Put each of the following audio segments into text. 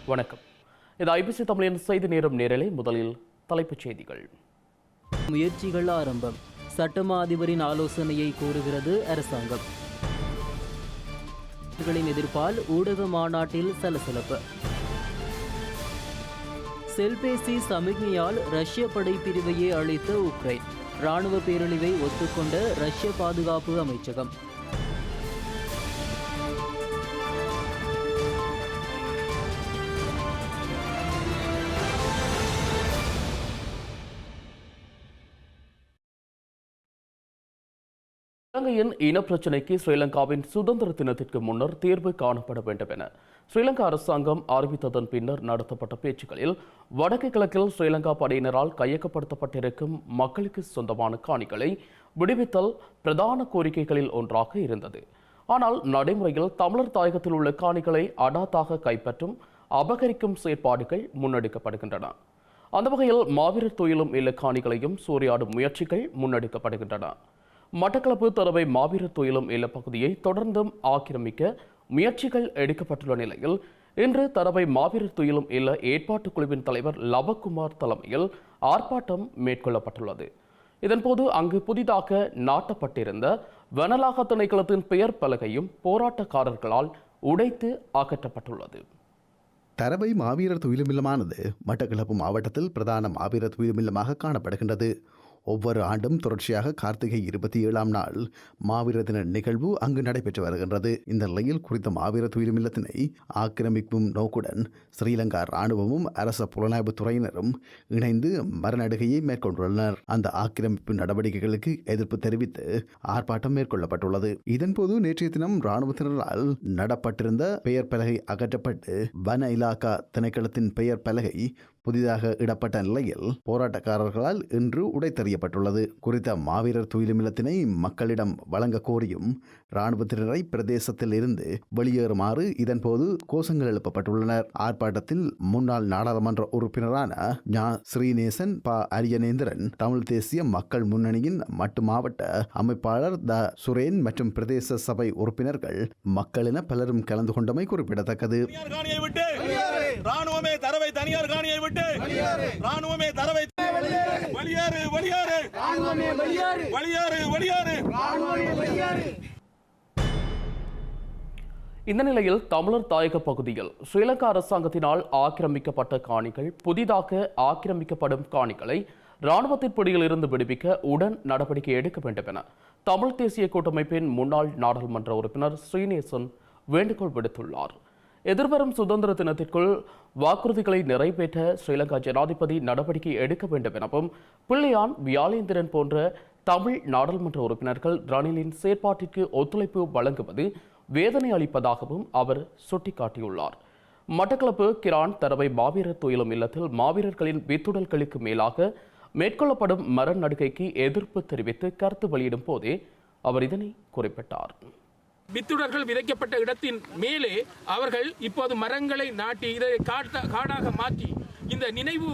வணக்கம். இது ஐபிசி தமிழின் செய்தி நேரம் நேரலை. முதலில் தலைப்புச் செய்திகள். முயற்சிகள் ஆரம்பம். சட்டமா அதிபரின் ஆலோசனையை கோருகிறது அரசாங்கம். எதிர்ப்பால் ஊடக மாநாட்டில் சலசலப்பு. செல்பேசி சமிக்ஞையால் ரஷ்ய படைப்பிரிவையே அழித்த உக்ரைன். இராணுவ பேரழிவை ஒத்துக்கொண்ட ரஷ்ய பாதுகாப்பு அமைச்சகம். இலங்கையின் இனப்பிரச்சினைக்கு ஸ்ரீலங்காவின் சுதந்திர தினத்திற்கு முன்னர் தீர்வு காணப்பட வேண்டும் என ஸ்ரீலங்கா அரசாங்கம் அறிவித்ததன் பின்னர் நடத்தப்பட்ட பேச்சுக்களில் வடக்கு கிழக்கில் ஸ்ரீலங்கா படையினரால் கையகப்படுத்தப்பட்டிருக்கும் மக்களுக்கு சொந்தமான காணிகளை விடுவித்தல் பிரதான கோரிக்கைகளில் ஒன்றாக இருந்தது. ஆனால் நடைமுறையில் தமிழர் தாயகத்தில் உள்ள காணிகளை அடாத்தாக கைப்பற்றும் அபகரிக்கும் செயற்பாடுகள் முன்னெடுக்கப்படுகின்றன. அந்த வகையில் மாவீரர் துயிலும் இல்ல காணிகளையும் சூறையாடும் முயற்சிகள் முன்னெடுக்கப்படுகின்றன. மட்டக்களப்பு தரவை மாவீரர் துயிலும் இல்ல பகுதியை தொடர்ந்தும் ஆக்கிரமிக்க முயற்சிகள் எடுக்கப்பட்டுள்ள நிலையில் இன்று தரவை மாவீரர் துயிலும் இல்ல ஏற்பாட்டுக் குழுவின் தலைவர் லவகுமார் தலைமையில் ஆர்ப்பாட்டம் மேற்கொள்ளப்பட்டுள்ளது. இதன்போது அங்கு புதிதாக நாட்டப்பட்டிருந்த வனலாக திணைக்களத்தின் பெயர் பலகையும் போராட்டக்காரர்களால் உடைத்து அகற்றப்பட்டுள்ளது. தரவை மாவீரர் துயிலுமில்லமானது மட்டக்களப்பு மாவட்டத்தில் பிரதான மாவீரர் துயிலுமில்லமாக காணப்படுகின்றது. ஒவ்வொரு ஆண்டும் தொடர்ச்சியாக கார்த்திகை 27ஆம் நாள் மாவீரர் தின நிகழ்வு அங்கு நடைபெற்று வருகின்றது. இந்த நிலையில் குறித்த மாவீரர் துயிலுமில்லத்தினை ஆக்கிரமிக்கும் நோக்குடன் ஸ்ரீலங்கா இராணுவமும் அரச புலனாய்வு துறையினரும் இணைந்து மரநடுகையை மேற்கொண்டுள்ளனர். அந்த ஆக்கிரமிப்பு நடவடிக்கைகளுக்கு எதிர்ப்பு தெரிவித்து ஆர்ப்பாட்டம் மேற்கொள்ளப்பட்டுள்ளது. இதன்போது நேற்றைய தினம் இராணுவத்தினரால் நடப்பட்டிருந்த பெயர் பலகை அகற்றப்பட்டு வன இலாகா திணைக்களத்தின் பெயர் பலகை புதிதாக இடப்பட்ட நிலையில் போராட்டக்காரர்களால் இன்று உடைத்தறியப்பட்டுள்ளது. குறித்த மாவீரர் துயிலுமில்லத்தினை மக்களிடம் வழங்க கோரியும் இராணுவத்தினரை பிரதேசத்தில் இருந்து வெளியேறுமாறு இதன்போது கோஷங்கள் எழுப்பப்பட்டுள்ளனர். ஆர்ப்பாட்டத்தில் முன்னாள் நாடாளுமன்ற உறுப்பினரான ஞா ஸ்ரீநேசன், ப அரியநேந்திரன், தமிழ் தேசிய மக்கள் முன்னணியின் மட்டு மாவட்ட அமைப்பாளர் த சுரேன் மற்றும் பிரதேச சபை உறுப்பினர்கள் மக்களென பலரும் கலந்து கொண்டமை குறிப்பிடத்தக்கது. ராணுவமே தரவை தனியார் காணியை விட்டு ராணுவமே தரவை வெளியேறு வெளியேறு ராணுவமே வெளியேறு வெளியேறு வெளியேறு ராணுவமே வெளியேறு. இந்த நிலையில் தமிழர் தாயக பகுதியில் ஸ்ரீலங்கா அரசாங்கத்தினால் ஆக்கிரமிக்கப்பட்ட காணிகள் புதிதாக ஆக்கிரமிக்கப்படும் காணிகளை இராணுவத்தின் பிடியில் இருந்து விடுவிக்க உடன் நடவடிக்கை எடுக்க வேண்டும் என தமிழ் தேசிய கூட்டமைப்பின் முன்னாள் நாடாளுமன்ற உறுப்பினர் ஸ்ரீநேசன் வேண்டுகோள் விடுத்துள்ளார். எதிர்வரும் சுதந்திர தினத்திற்குள் வாக்குறுதிகளை நிறைவேற்ற ஸ்ரீலங்கா ஜனாதிபதி நடவடிக்கை எடுக்க வேண்டும் எனவும் பிள்ளையான் வியாழேந்திரன் போன்ற தமிழ் நாடாளுமன்ற உறுப்பினர்கள் ரணிலின் செயற்பாட்டிற்கு ஒத்துழைப்பு வழங்குவது வேதனை அளிப்பதாகவும் அவர் சுட்டிக்காட்டியுள்ளார். மட்டக்களப்பு கிரான் தரவை மாவீரர் துயிலும் இல்லத்தில் மாவீரர்களின் வித்துடல்களுக்கு மேலாக மேற்கொள்ளப்படும் மர நடுகைக்கு எதிர்ப்பு தெரிவித்து கருத்து வெளியிடும் போதே அவர் இதனை குறிப்பிட்டார். வித்துடர்கள் விதைக்கப்பட்ட இடத்தின் மேலே அவர்கள் இப்போது மரங்களை நாட்டி இதை காடாக மாற்றி இந்த நினைவு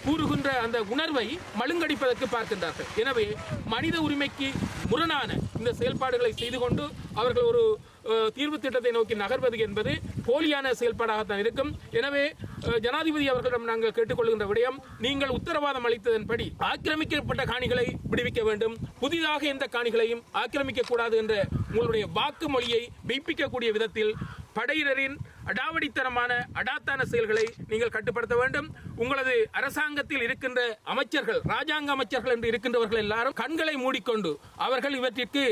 கூறுகின்ற அந்த உணர்வை மழுங்கடிப்பதற்கு பார்க்கின்றார்கள். எனவே மனித உரிமைக்கு முரணான இந்த செயல்பாடுகளை செய்து கொண்டு அவர்கள் ஒரு தீர்வு திட்டத்தை நோக்கி நகர்வது என்பது போலியான செயல்பாடாகத்தான் இருக்கும். எனவே ஜனாதிபதி அவர்களிடம் நாங்கள் கேட்டுக்கொள்கின்ற விடயம், நீங்கள் உத்தரவாதம் அளித்ததன்படி ஆக்கிரமிக்கப்பட்ட காணிகளை விடுவிக்க வேண்டும், புதிதாக எந்த காணிகளையும் ஆக்கிரமிக்க கூடாது என்ற உங்களுடைய வாக்குமொழியை மெய்ப்பிக்கக்கூடிய விதத்தில் படையினரின் அடாவடித்தனமான அடாத்தான செயல்களை நீங்கள் கட்டுப்படுத்த வேண்டும். உங்களது அரசாங்கத்தில் இருக்கின்ற அமைச்சர்கள், ராஜாங்க அமைச்சர்கள் என்று இருக்கின்றவர்கள் எல்லாரும் கண்களை மூடிக்கொண்டு அவர்கள் இவற்றிற்கு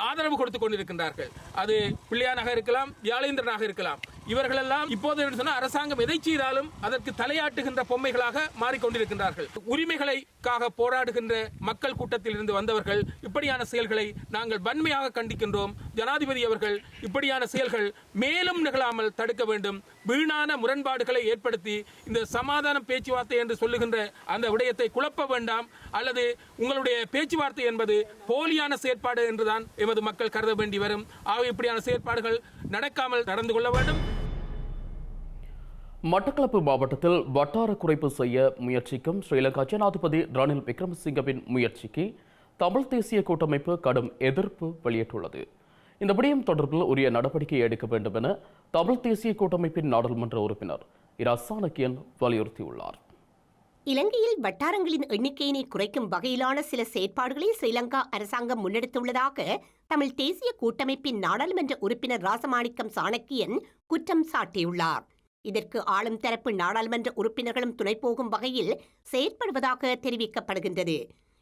ஆதரவு கொடுத்துக் கொண்டிருக்கின்றார்கள். அது பிள்ளையானாக இருக்கலாம், வியாழேந்திரனாக இருக்கலாம். இவர்களெல்லாம் இப்போது சொன்னால் அரசாங்கம் எதை செய்தாலும் அதற்கு தலையாட்டுகின்ற பொம்மைகளாக மாறிக்கொண்டிருக்கின்றார்கள். உரிமைகளுக்காக போராடுகின்ற மக்கள் கூட்டத்தில் இருந்து வந்தவர்கள் இப்படியான செயல்களை நாங்கள் வன்மையாக கண்டிக்கின்றோம். ஜனாதிபதி அவர்கள் இப்படியான செயல்கள் மேலும் நிகழாமல் தடுக்க வேண்டும். வீணான முரண்பாடுகளை ஏற்படுத்தி இந்த சமாதான பேச்சுவார்த்தை என்று சொல்லுகின்ற அந்த விடயத்தை குழப்ப வேண்டாம். அல்லது உங்களுடைய பேச்சுவார்த்தை என்பது போலியான செயற்பாடு என்றுதான் எமது மக்கள் கருத வேண்டி வரும். ஆகவே இப்படியான செயற்பாடுகள் நடக்காமல் நடந்து கொள்ள வேண்டும். மட்டக்களப்பு மாவட்டத்தில் வட்டார குறைப்பு செய்ய முயற்சிக்கும் ஸ்ரீலங்கா ஜனாதிபதி ரணில் விக்ரமசிங்கவின் முயற்சிக்கு தமிழ் தேசிய கூட்டமைப்பு கடும் எதிர்ப்பு வெளியிட்டுள்ளது. இந்த விடயம் தொடர்பில் உரிய நடவடிக்கை எடுக்க வேண்டும் என தமிழ் தேசிய கூட்டமைப்பின் நாடாளுமன்ற உறுப்பினர் இரா சாணக்கியன் வலியுறுத்தியுள்ளார். இலங்கையில் வட்டாரங்களின் எண்ணிக்கையினை குறைக்கும் வகையிலான சில செயற்பாடுகளை ஸ்ரீலங்கா அரசாங்கம் முன்னெடுத்துள்ளதாக தமிழ் தேசிய கூட்டமைப்பின் நாடாளுமன்ற உறுப்பினர் ராசமாணிக்கம் சாணக்கியன் குற்றம் சாட்டியுள்ளார். இதற்கு ஆளும் தரப்பு நாடாளுமன்ற உறுப்பினர்களும் துணை போகும் வகையில் செயற்படுவதாக தெரிவிக்கப்படுகின்றது.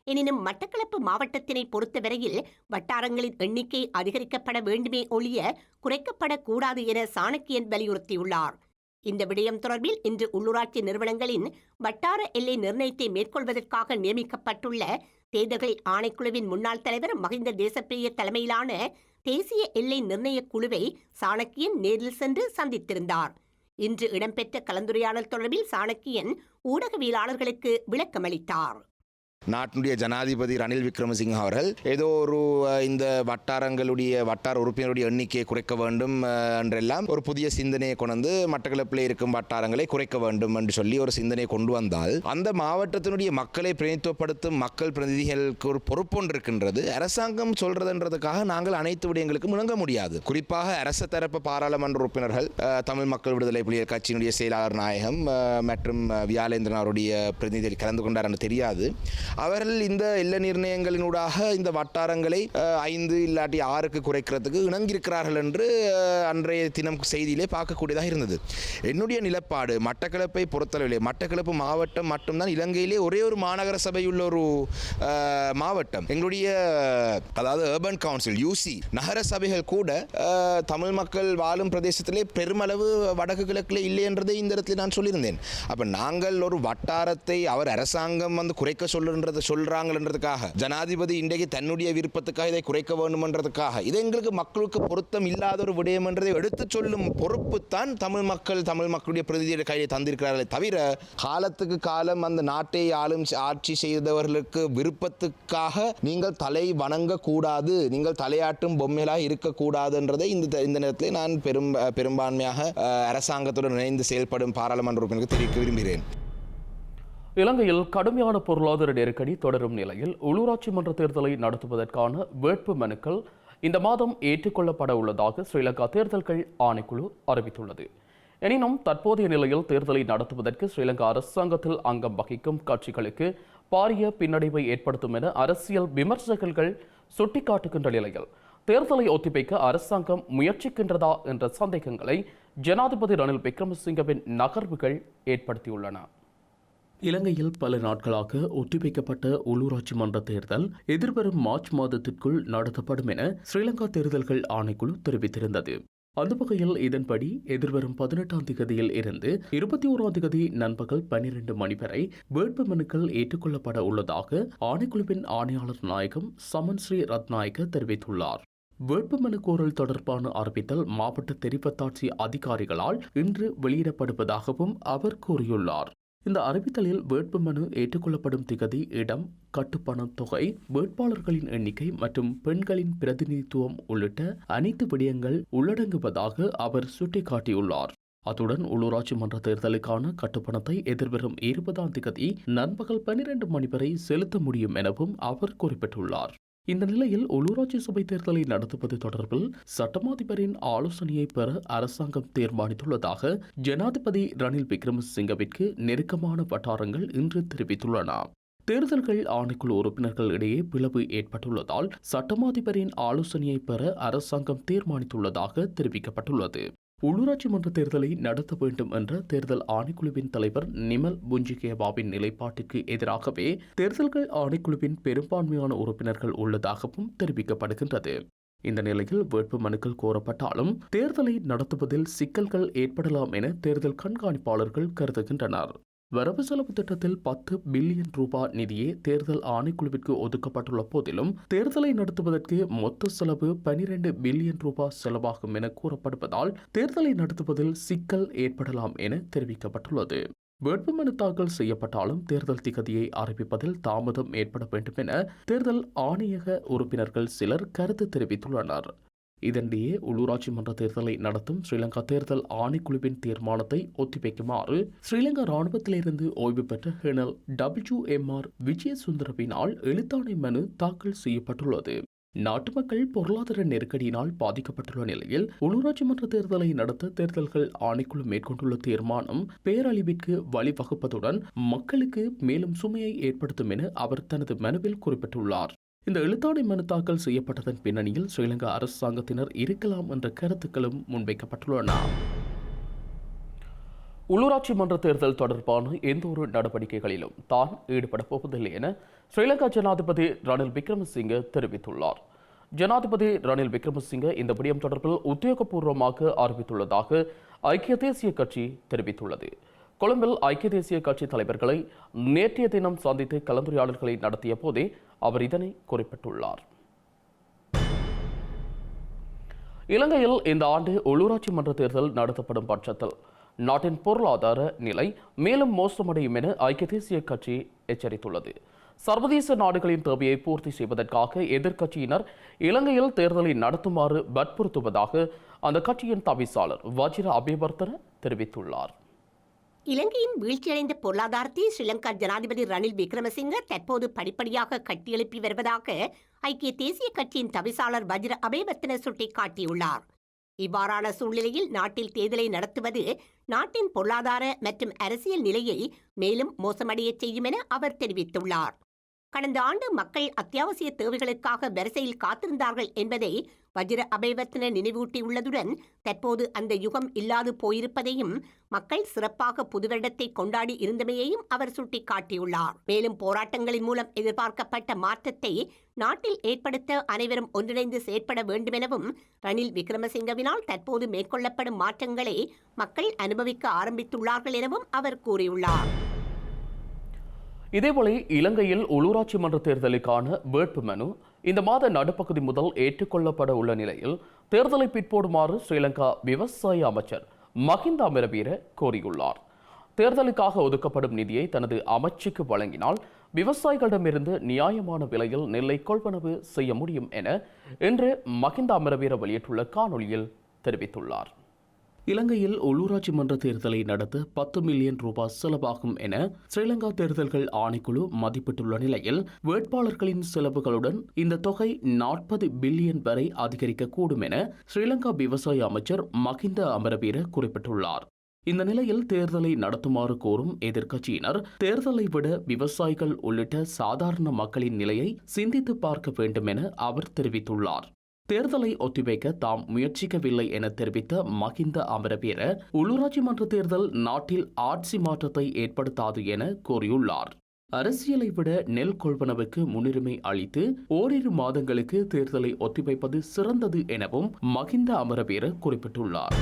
எனினும் மட்டக்களப்பு மாவட்டத்தினை பொறுத்தவரையில் வட்டாரங்களின் எண்ணிக்கை அதிகரிக்கப்பட வேண்டுமே ஒழிய குறைக்கப்படக்கூடாது என சாணக்கியன் வலியுறுத்தியுள்ளார். இந்த விடயம் தொடர்பில் இன்று உள்ளூராட்சி நிறுவனங்களின் வட்டார எல்லை நிர்ணயத்தை மேற்கொள்வதற்காக நியமிக்கப்பட்டுள்ள தேர்தல்கள் ஆணைக்குழுவின் முன்னாள் தலைவர் மஹிந்த தேசப்பிரிய தலைமையிலான தேசிய எல்லை நிர்ணய குழுவை சாணக்கியன் நேரில் சென்று சந்தித்திருந்தார். இன்று இடம்பெற்ற கலந்துரையாடல் தொடர்பில் சாணக்கியன் ஊடகவியலாளர்களுக்கு விளக்கமளித்தார். நாட்டினுடைய ஜனாதிபதி ரணில் விக்ரமசிங்க அவர்கள் ஏதோ ஒரு இந்த வட்டார உறுப்பினருடைய எண்ணிக்கையை குறைக்க வேண்டும் என்றெல்லாம் ஒரு புதிய சிந்தனையை கொண்டு மட்டக்களப்பில் இருக்கும் வட்டாரங்களை குறைக்க வேண்டும் என்று சொல்லி ஒரு சிந்தனையை கொண்டு வந்தால் அந்த மாவட்டத்தினுடைய மக்களை பிரதிநிதித்துவப்படுத்தும் மக்கள் பிரதிநிதிகளுக்கு ஒரு பொறுப்பொன்று இருக்கின்றது. அரசாங்கம் சொல்றதுன்றதுக்காக நாங்கள் அனைத்து விடயங்களுக்கு முழங்க முடியாது. குறிப்பாக அரச தரப்பு பாராளுமன்ற உறுப்பினர்கள் தமிழ் மக்கள் விடுதலை புலிகள் கட்சியினுடைய செயலாளர் நாயகம் மற்றும் வியாழேந்திரன் அவருடைய பிரதிநிதிகள் கலந்து கொண்டார் என்று தெரியாது. அவர்கள் இந்த எல்லை நிர்ணயங்களினூடாக இந்த வட்டாரங்களை 5 இல்லாட்டி 6க்கு குறைக்கிறதுக்கு இணங்கியிருக்கிறார்கள் என்று அன்றைய தினம் செய்தியிலே பார்க்கக்கூடியதாக இருந்தது. என்னுடைய நிலப்பாடு மட்டக்களப்பை பொறுத்தளவிலே மட்டக்களப்பு மாவட்டம் மட்டும்தான் இலங்கையிலே ஒரே ஒரு மாநகர சபையுள்ள ஒரு மாவட்டம். எங்களுடைய அதாவது அர்பன் கவுன்சில் யூசி நகர சபைகள் கூட தமிழ் மக்கள் வாழும் பிரதேசத்திலே பெருமளவு வடக்கு கிழக்கில் இல்லை என்றதை இந்த இடத்துல நான் சொல்லியிருந்தேன். அப்போ நாங்கள் ஒரு வட்டாரத்தை அவர் அரசாங்கம் குறைக்க சொல்றாங்கன்றதுக்காக ஜனாதிபதி இன்றைக்கு தன்னுடைய விருப்பத்துக்காக இதை குறைக்க வேண்டும்ன்றதுக்காக இது எங்களுக்கு மக்களுக்கு பொருத்தம் இல்லாத ஒரு விடயம் என்றதை எடுத்து சொல்லும் பொறுப்பு தான் தமிழ் மக்களுடைய பிரதிநிதியை கையை தந்திருக்கிறார்களே தவிர காலத்துக்கு காலம் அந்த நாட்டை ஆட்சி செய்தவர்களுக்கு விருப்பத்துக்காக நீங்கள் தலை வணங்க கூடாது, நீங்கள் தலையாட்டும் பொம்மைகளாக இருக்கக்கூடாது என்றதை இந்த நேரத்தில் நான் பெரும்பான்மையாக அரசாங்கத்துடன் இணைந்து செயல்படும் பாராளுமன்ற உறுப்பினருக்கு தெரிவிக்க விரும்புகிறேன். இலங்கையில் கடுமையான பொருளாதார நெருக்கடி தொடரும் நிலையில் உள்ளூராட்சி மன்ற தேர்தலை நடத்துவதற்கான வேட்பு மனுக்கள் இந்த மாதம் ஏற்றுக்கொள்ளப்பட உள்ளதாக ஸ்ரீலங்கா தேர்தல்கள் ஆணைக்குழு அறிவித்துள்ளது. எனினும் தற்போதைய நிலையில் தேர்தலை நடத்துவதற்கு ஸ்ரீலங்கா அரசாங்கத்தில் அங்கம் வகிக்கும் கட்சிகளுக்கு பாரிய பின்னடைவை ஏற்படுத்தும் என அரசியல் விமர்சகர்கள் சுட்டிக்காட்டுகின்ற நிலையில் தேர்தலை ஒத்திவைக்க அரசாங்கம் முயற்சிக்கின்றதா என்ற சந்தேகங்களை ஜனாதிபதி ரணில் விக்ரமசிங்கவின் நகர்வுகள் ஏற்படுத்தியுள்ளன. இலங்கையில் பல நாட்களாக ஒத்திவைக்கப்பட்ட உள்ளூராட்சி மன்ற தேர்தல் எதிர்வரும் மார்ச் மாதத்திற்குள் நடத்தப்படும் என ஸ்ரீலங்கா தேர்தல்கள் ஆணைக்குழு தெரிவித்திருந்தது. அந்த வகையில் இதன்படி எதிர்வரும் 18ஆம் தேதியில் இருந்து 21ஆம் தேதி நண்பகல் 12 மணி வரை வேட்பு மனுக்கள் ஏற்றுக்கொள்ளப்பட உள்ளதாக ஆணைக்குழுவின் ஆணையாளர் நாயகம் சமன் ஸ்ரீ ரத்நாயக்க தெரிவித்துள்ளார். வேட்புமனு கோரல் தொடர்பான அறிவித்தல் மாவட்ட தெரிவத்தாட்சி அதிகாரிகளால் இன்று வெளியிடப்படுவதாகவும் அவர் கூறியுள்ளார். இந்த அறிவித்தலில் வேட்புமனு ஏற்றுக்கொள்ளப்படும் திகதி, இடம், கட்டுப்பணம் தொகை, வேட்பாளர்களின் எண்ணிக்கை மற்றும் பெண்களின் பிரதிநிதித்துவம் உள்ளிட்ட அனைத்து விடயங்கள் உள்ளடங்குவதாக அவர் சுட்டிக்காட்டியுள்ளார். அத்துடன் உள்ளூராட்சி மன்ற தேர்தலுக்கான கட்டுப்பணத்தை எதிர்வரும் 20ஆம் தேதி நண்பகல் 12 மணி வரை செலுத்த முடியும் எனவும் அவர் குறிப்பிட்டுள்ளார். இந்த நிலையில் உள்ளூராட்சி சபை தேர்தலை நடத்துவது தொடர்பில் சட்டமாதிபரின் ஆலோசனையை பெற அரசாங்கம் தீர்மானித்துள்ளதாக ஜனாதிபதி ரணில் விக்ரமசிங்கவிற்கு நெருக்கமான வட்டாரங்கள் இன்று தெரிவித்துள்ளன. தேர்தல்கள் ஆணைக்குழு உறுப்பினர்கள் இடையே பிளவு ஏற்பட்டுள்ளதால் சட்டமாதிபரின் ஆலோசனையை பெற அரசாங்கம் தீர்மானித்துள்ளதாக தெரிவிக்கப்பட்டுள்ளது. உள்ளூராட்சி மன்ற தேர்தலை நடத்த வேண்டும் என்ற தேர்தல் ஆணைக்குழுவின் தலைவர் நிமல் புஞ்சிகேவாவின் நிலைப்பாட்டிற்கு எதிராகவே தேர்தல்கள் ஆணைக்குழுவின் பெரும்பான்மையான உறுப்பினர்கள் உள்ளதாகவும் தெரிவிக்கப்படுகின்றது. இந்த நிலையில் வேட்பு மனுக்கள் கோரப்பட்டாலும் தேர்தலை நடத்துவதில் சிக்கல்கள் ஏற்படலாம் என தேர்தல் கண்காணிப்பாளர்கள் கருதுகின்றனர். வரவு செலவு திட்டத்தில் 10 பில்லியன் ரூபாய் நிதியே தேர்தல் ஆணைக்குழுவிற்கு ஒதுக்கப்பட்டுள்ள போதிலும் தேர்தலை நடத்துவதற்கு மொத்த செலவு 12 பில்லியன் ரூபாய் செலவாகும் என கூறப்படுவதால் தேர்தலை நடத்துவதில் சிக்கல் ஏற்படலாம் என தெரிவிக்கப்பட்டுள்ளது. வேட்புமனு தாக்கல் செய்யப்பட்டாலும் தேர்தல் திகதியை அறிவிப்பதில் தாமதம் ஏற்பட வேண்டும் என தேர்தல் ஆணையக உறுப்பினர்கள் சிலர் கருத்து தெரிவித்துள்ளனர். இதனிடையே உள்ளூராட்சி மன்ற தேர்தலை நடத்தும் ஸ்ரீலங்கா தேர்தல் ஆணைக்குழுவின் தீர்மானத்தை ஒத்திவைக்குமாறு ஸ்ரீலங்கா ராணுவத்திலிருந்து ஓய்வு பெற்ற கர்னல் WMR விஜயசுந்தரவினால் எழுத்தாணை மனு தாக்கல் செய்யப்பட்டுள்ளது. நாட்டு மக்கள் பொருளாதார நெருக்கடியினால் பாதிக்கப்பட்டுள்ள நிலையில் உள்ளூராட்சி மன்ற தேர்தலை நடத்த தேர்தல்கள் ஆணைக்குழு மேற்கொண்டுள்ள தீர்மானம் பேரழிவிற்கு வழிவகுப்பதுடன் மக்களுக்கு மேலும் சுமையை ஏற்படுத்தும் என அவர் தனது மனுவில் குறிப்பிட்டுள்ளார். இந்த எழுத்தாணை மனு தாக்கல் செய்யப்பட்டதன் பின்னணியில் ஸ்ரீலங்கா அரசாங்கத்தினர் இருக்கலாம் என்ற கருத்துக்களும் முன்வைக்கப்பட்டுள்ளன. உள்ளூராட்சி மன்ற தேர்தல் தொடர்பான எந்த ஒரு நடவடிக்கைகளிலும் தான் ஈடுபடப் போவதில்லை என ஸ்ரீலங்கா ஜனாதிபதி ரணில் விக்ரமசிங்கே தெரிவித்துள்ளார். ஜனாதிபதி ரணில் விக்ரமசிங்கே இந்த விடயம் தொடர்பில் உத்தியோகபூர்வமாக அறிவித்துள்ளதாக ஐக்கிய தேசிய கட்சி தெரிவித்துள்ளது. கொழும்பில் ஐக்கிய தேசிய கட்சி தலைவர்களை நேற்றைய தினம் சந்தித்து கலந்துரையாடல்களை நடத்திய போதே அவர் இதனை குறிப்பிட்டுள்ளார். இலங்கையில் இந்த ஆண்டு உள்ளூராட்சி மன்ற தேர்தல் நடத்தப்படும் பட்சத்தில் நாட்டின் பொருளாதார நிலை மேலும் மோசமடையும் என ஐக்கிய தேசிய கட்சி எச்சரித்துள்ளது. சர்வதேச நாடுகளின் தேவையை பூர்த்தி செய்வதற்காக எதிர்க்கட்சியினர் இலங்கையில் தேர்தலை நடத்துமாறு வற்புறுத்துவதாக அந்த கட்சியின் தவிசாளர் வஜிர அபேவர்த்தன தெரிவித்துள்ளார். இலங்கையின் வீழ்ச்சியடைந்த பொருளாதாரத்தை ஸ்ரீலங்கா ஜனாதிபதி ரணில் விக்ரமசிங்க தற்போது படிப்படியாக கட்டியெழுப்பி வருவதாக ஐக்கிய தேசிய கட்சியின் தவிசாளர் வஜிர அபேவர்த்தன சுட்டிக்காட்டியுள்ளார். இவ்வாறான சூழ்நிலையில் நாட்டில் தேர்தலை நடத்துவது நாட்டின் பொருளாதார மற்றும் அரசியல் நிலையை மேலும் மோசமடைய செய்யும் என அவர் தெரிவித்துள்ளார். கடந்த ஆண்டு மக்கள் அத்தியாவசிய தேவைகளுக்காக வரிசையில் காத்திருந்தார்கள் என்பதை வஜிர அபேவர்த்தன நினைவூட்டியுள்ளதுடன் தற்போது அந்த யுகம் இல்லாது போயிருப்பதையும் மக்கள் சிறப்பாக புதுவருடத்தை கொண்டாடி இருந்தமையையும் அவர் சுட்டிக்காட்டியுள்ளார். மேலும் போராட்டங்களின் மூலம் எதிர்பார்க்கப்பட்ட மாற்றத்தை நாட்டில் ஏற்படுத்த அனைவரும் ஒன்றிணைந்து செயற்பட வேண்டுமெனவும் ரணில் விக்ரமசிங்கவினால் தற்போது மேற்கொள்ளப்படும் மாற்றங்களை மக்கள் அனுபவிக்க ஆரம்பித்துள்ளார்கள் எனவும் அவர் கூறியுள்ளார். இதேபோல இலங்கையில் உள்ளூராட்சி மன்ற தேர்தலுக்கான வேட்புமனு இந்த மாத நடுப்பகுதி முதல் ஏற்றுக்கொள்ளப்பட உள்ள நிலையில் தேர்தலை பிற்போடுமாறு ஸ்ரீலங்கா விவசாய அமைச்சர் மஹிந்த அமரவீர கோரியுள்ளார். தேர்தலுக்காக ஒதுக்கப்படும் நிதியை தனது அமைச்சுக்கு வழங்கினால் விவசாயிகளிடமிருந்து நியாயமான விலையில் நெல்லை கொள்வனவு செய்ய முடியும் என இன்று மஹிந்த அமரவீர வெளியிட்டுள்ள காணொலியில் தெரிவித்துள்ளார். இலங்கையில் உள்ளூராட்சி மன்ற தேர்தலை நடத்த 10 மில்லியன் ரூபாய் செலவாகும் என ஸ்ரீலங்கா தேர்தல்கள் ஆணைக்குழு மதிப்பிட்டுள்ள நிலையில் வேட்பாளர்களின் செலவுகளுடன் இந்த தொகை 40 பில்லியன் வரை அதிகரிக்கக்கூடும் என ஸ்ரீலங்கா விவசாய அமைச்சர் மஹிந்த அமரவீர குறிப்பிட்டுள்ளார். இந்த நிலையில் தேர்தலை நடத்துமாறு கோரும் எதிர்க்கட்சியினர் தேர்தலை விட விவசாயிகள் உள்ளிட்ட சாதாரண மக்களின் நிலையை சிந்தித்து பார்க்க வேண்டும் என அவர் தெரிவித்துள்ளார். தேர்தலை ஒத்திவைக்க தாம் முயற்சிக்கவில்லை என தெரிவித்த மஹிந்த அமரவீர உள்ளூராட்சி மன்ற தேர்தல் நாட்டில் ஆட்சி மாற்றத்தை ஏற்படுத்தாது என கூறியுள்ளார். அரசியலை விட நெல் கொள்வனவுக்கு முன்னுரிமை அளித்து ஓரிரு மாதங்களுக்கு தேர்தலை ஒத்திவைப்பது சிறந்தது எனவும் மஹிந்த அமரவீர குறிப்பிட்டுள்ளார்.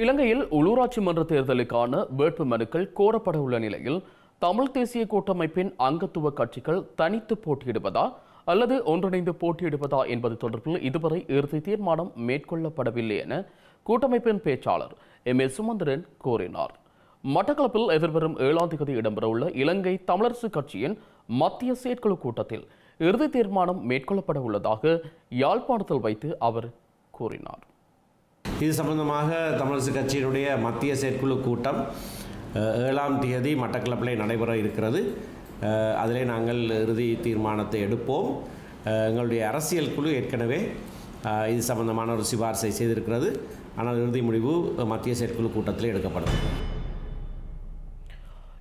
இலங்கையில் உள்ளூராட்சி மன்ற தேர்தலுக்கான வேட்பு மனுக்கள் கோரப்பட உள்ள நிலையில் தமிழ் தேசிய கூட்டமைப்பின் அங்கத்துவ கட்சிகள் தனித்து போட்டியிடுவதா அல்லது ஒன்றிணைந்து போட்டியிடுவதா என்பது தொடர்பில் இதுவரை இறுதி தீர்மானம் மேற்கொள்ளப்படவில்லை என கூட்டமைப்பின் பேச்சாளர் M.A. சுமந்திரன் கூறினார். மட்டக்களப்பில் எதிர்வரும் 7ஆம் தேதி இடம்பெறவுள்ள இலங்கை தமிழரசு கட்சியின் மத்திய செயற்குழு கூட்டத்தில் இறுதி தீர்மானம் மேற்கொள்ளப்பட உள்ளதாக யாழ்ப்பாணத்தில் வைத்து அவர் கூறினார். இது சம்பந்தமாக தமிழரசு கட்சியினுடைய மத்திய செயற்குழு கூட்டம் 7ஆம் தேதி மட்டக்களப்பில் நடைபெற இருக்கிறது. அதிலே நாங்கள் இறுதி தீர்மானத்தை எடுப்போம். எங்களுடைய அரசியல் குழு ஏற்கனவே இது சம்பந்தமான ஒரு சிபாரிசை செய்திருக்கிறது. ஆனால் இறுதி முடிவு மத்திய செயற்குழு கூட்டத்தில் எடுக்கப்படும்.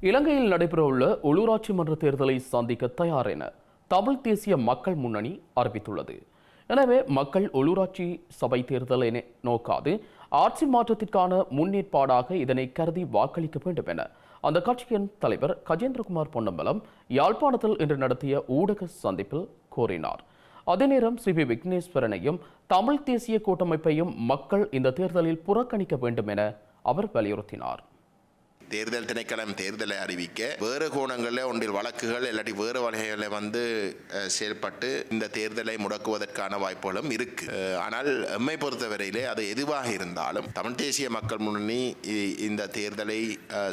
இலங்கையில் நடைபெறவுள்ள உள்ளூராட்சி மன்ற தேர்தலை சந்திக்க தயார் என தமிழ் தேசிய மக்கள் முன்னணி அறிவித்துள்ளது. எனவே மக்கள் உள்ளூராட்சி சபை தேர்தலை நோக்காது ஆட்சி மாற்றத்திற்கான முன்னேற்பாடாக இதனை கருதி வாக்களிக்க வேண்டும் என அந்த கட்சியின் தலைவர் கஜேந்திரகுமார் பொன்னம்பலம் யாழ்ப்பாணத்தில் இன்று நடத்திய ஊடக சந்திப்பில் கூறினார். அதே நேரம் சி.வி. விக்னேஸ்வரனையும் தமிழ் தேசிய கூட்டமைப்பையும் மக்கள் இந்த தேர்தலில் புறக்கணிக்க வேண்டும் என அவர் வலியுறுத்தினார். தேர்தல் திணைக்களம் தேர்தலை அறிவிக்க வேறு கோணங்களில் ஒன்றில் வழக்குகள் இல்லாட்டி வேறு வகைகளில் செயல்பட்டு இந்த தேர்தலை முடக்குவதற்கான வாய்ப்புகளும் இருக்கு. ஆனால் எம்மை பொறுத்தவரையிலே அது எதுவாக இருந்தாலும் தமிழ் தேசிய மக்கள் முன்னணி இந்த தேர்தலை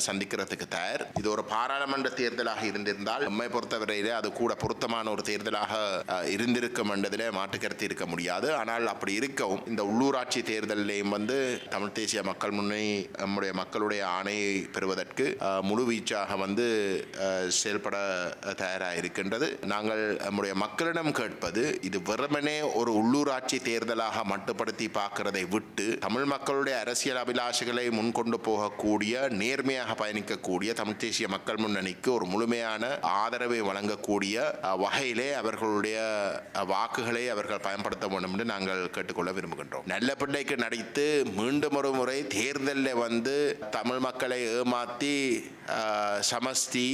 சந்திக்கிறதுக்கு தயார். இது ஒரு பாராளுமன்ற தேர்தலாக இருந்திருந்தால் எம்மை பொறுத்தவரையிலே அது கூட பொருத்தமான ஒரு தேர்தலாக இருந்திருக்கும் என்றதிலே மாற்றுக்கருத்து இருக்க முடியாது. ஆனால் அப்படி இருக்கவும் இந்த உள்ளூராட்சி தேர்தலையும் தமிழ் தேசிய மக்கள் முன்னணி நம்முடைய மக்களுடைய ஆணையை பெறுவதற்கு முழுவீச்சாக செயல்பட தயாராக இருக்கின்றது. நாங்கள் நம்முடைய மக்களிடம் கேட்பது, இது வெறுமனே ஒரு உள்ளூராட்சி தேர்தலாக மட்டுப்படுத்தி பார்க்கிறதை விட்டு தமிழ் மக்களுடைய அரசியல் அபிலாஷைகளை முன்கொண்டு போகக்கூடிய, நேர்மையாக பயணிக்கக்கூடிய தமிழ் தேசிய மக்கள் முன்னணிக்கு ஒரு முழுமையான ஆதரவை வழங்கக்கூடிய வகையிலே அவர்களுடைய வாக்குகளை அவர்கள் பயன்படுத்த வேண்டும் என்று நாங்கள் கேட்டுக்கொள்ள விரும்புகின்றோம். நல்ல பிள்ளைக்கு நடித்து மீண்டும் ஒரு முறை தேர்தலில் தமிழ் மக்களை ஏமாற்றி சமஸ்தி,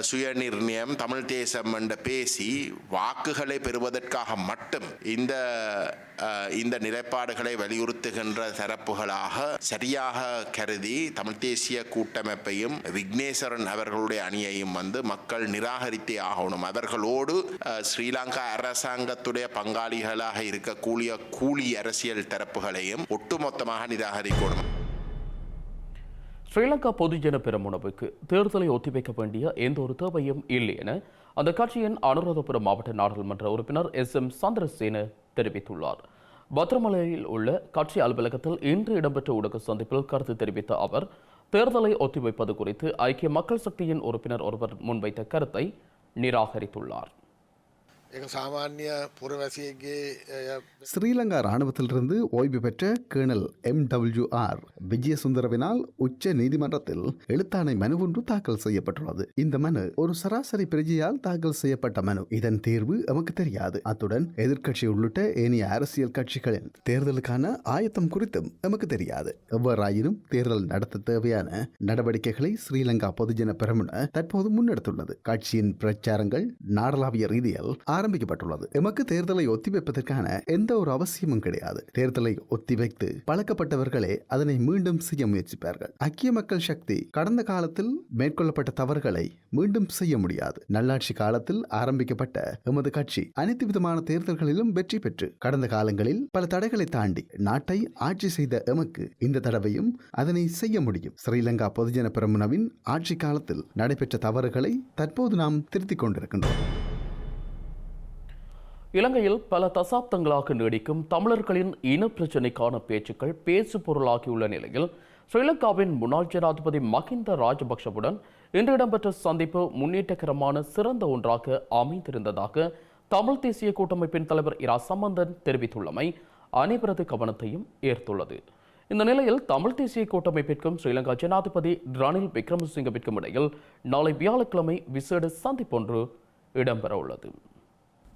சுயநிர்ணயம், தமிழ் தேசம் என்று பேசி வாக்குகளை பெறுவதற்காக மட்டும் இந்த நிலைப்பாடுகளை வலியுறுத்துகின்ற தரப்புகளாக சரியாக கருதி தமிழ் தேசிய கூட்டமைப்பையும் விக்னேஸ்வரன் அவர்களுடைய அணியையும் மக்கள் நிராகரித்தே ஆகணும். அவர்களோடு ஸ்ரீலங்கா அரசாங்கத்துடைய பங்காளிகளாக இருக்கக்கூடிய கூலி அரசியல் தரப்புகளையும் ஒட்டுமொத்தமாக நிராகரிக்கணும். ஸ்ரீலங்கா பொதுஜன பெரமுனவுக்கு தேர்தலை ஒத்திவைக்க வேண்டிய எந்த ஒரு தேவையும் இல்லை என அந்த கட்சியின் அனுராதபுரம் மாவட்ட நாடாளுமன்ற உறுப்பினர் SM சந்திரசேன தெரிவித்துள்ளார். பத்திரமலையில் உள்ள கட்சி அலுவலகத்தில் இன்று இடம்பெற்ற ஊடக சந்திப்பில் கருத்து தெரிவித்த அவர், தேர்தலை ஒத்திவைப்பது குறித்து ஐக்கிய மக்கள் சக்தியின் உறுப்பினர் ஒருவர் முன்வைத்த கருத்தை நிராகரித்துள்ளார். ஸ்ரீலங்கா ராணுவத்திலிருந்து ஓய்வு பெற்ற கேர்னல் MWR விஜயசுந்தரவினால் உச்ச நீதிமன்றத்தில் எழுத்தாணை மனு ஒன்று தாக்கல் செய்யப்பட்டுள்ளது. இந்த மனு ஒரு சராசரி பிரஜையால் தாக்கல் செய்யப்பட்ட மனு. இதன் தீர்வு எமக்கு தெரியாது. அத்துடன் எதிர்க்கட்சி உள்ளிட்ட ஏனைய அரசியல் கட்சிகளின் தேர்தலுக்கான ஆயத்தம் குறித்தும் எமக்கு தெரியாது. எவ்வாறாயினும் தேர்தல் நடத்த தேவையான நடவடிக்கைகளை ஸ்ரீலங்கா பொதுஜன பெரமுன தற்போது முன்னெடுத்துள்ளது. கட்சியின் பிரச்சாரங்கள் நாடளாவிய ரீதியில் ஆரம்பிக்கப்பட்டுள்ளது. எமக்கு தேர்தலை ஒத்திவைப்பதற்கான எந்த ஒரு அவசியமும் கிடையாது. தேர்தலை ஒத்திவைத்து பழக்கப்பட்டவர்களே அதனை மீண்டும் செய்ய முயற்சிப்பார்கள். ஐக்கிய மக்கள் சக்தி கடந்த காலத்தில் மேற்கொள்ளப்பட்ட தவறுகளை மீண்டும் செய்ய முடியாது. நல்லாட்சி காலத்தில் ஆரம்பிக்கப்பட்ட எமது கட்சி அனைத்து விதமான தேர்தல்களிலும் வெற்றி பெற்று கடந்த காலங்களில் பல தடைகளை தாண்டி நாட்டை ஆட்சி செய்த எமக்கு இந்த தடவையும் அதனை செய்ய முடியும். ஸ்ரீலங்கா பொதுஜன பெரமுனவின் ஆட்சி காலத்தில் நடைபெற்ற தவறுகளை தற்போது நாம் திருத்திக் கொண்டிருக்கின்றோம். இலங்கையில் பல தசாப்தங்களாக நீடிக்கும் தமிழர்களின் இன பிரச்சினைக்கான பேச்சுக்கள் பேசு பொருளாகியுள்ள நிலையில் ஸ்ரீலங்காவின் முன்னாள் ஜனாதிபதி மஹிந்த ராஜபக்ஷவுடன் இன்று இடம்பெற்ற சந்திப்பு முன்னேற்றகரமான சிறந்த ஒன்றாக அமைந்திருந்ததாக தமிழ் தேசிய கூட்டமைப்பின் தலைவர் இரா சம்பந்தன் தெரிவித்துள்ளமை அனைவரது கவனத்தையும் ஈர்த்துள்ளது. இந்த நிலையில் தமிழ் தேசிய கூட்டமைப்பிற்கும் ஸ்ரீலங்கா ஜனாதிபதி ரணில் விக்ரமசிங்கவிற்கும் இடையில் நாளை வியாழக்கிழமை விசேட சந்திப்பொன்று இடம்பெற உள்ளது.